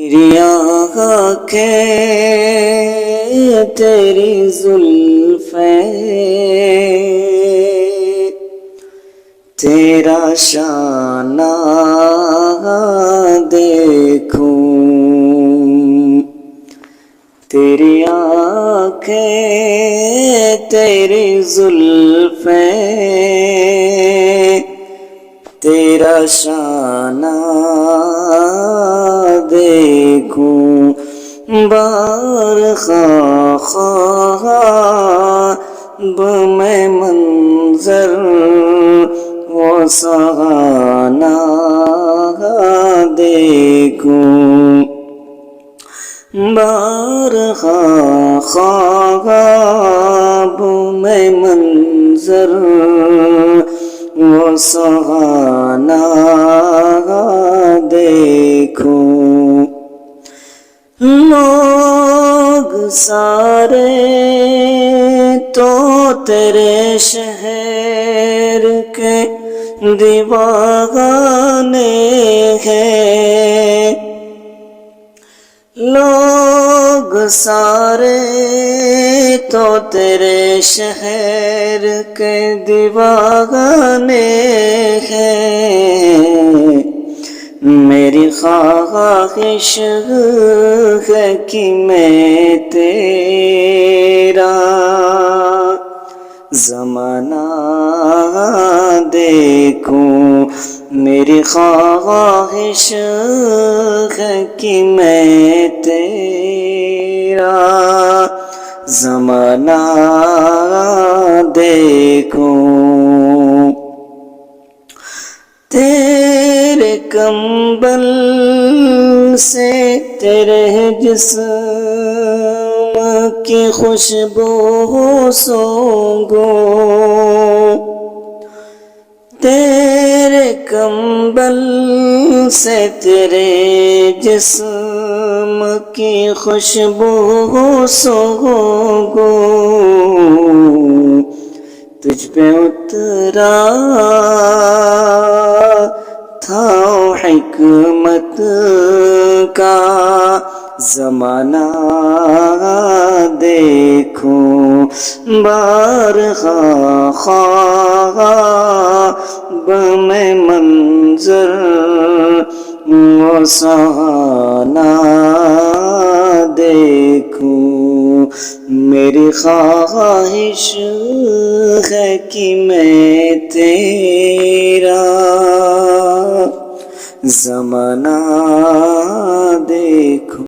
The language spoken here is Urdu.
تیری آنکھیں تیری زلفیں تیرا شانہ دیکھوں، تیری آنکھیں تیری زلفیں تیرا شانہ دیکھوں، بارخواں خواب میں منظر وہ سہانا دیکھوں، بارخواں خواب میں منظر وہ سہانا دیکھوں، لوگ سارے تو تیرے شہر کے دیوانے ہیں، لوگ سارے تو تیرے شہر کے دیوانے ہیں، میری خواہش ہے کہ میں تیرا زمانہ دیکھوں، میری خواہش ہے کہ میں تیرا زمانہ دیکھوں، تیرے کمبل سے تیرے جسم کی خوشبو سونگوں، تیرے کمبل سے تیرے جسم کی خوشبو سونگوں، تجھ پہ اترا تھا حکمت کا زمانہ دیکھوں، بارخواں خواب میں منظر وہ سہانا دیکھوں، میری خواہش ہے کہ میں تیرا زمانہ دیکھوں۔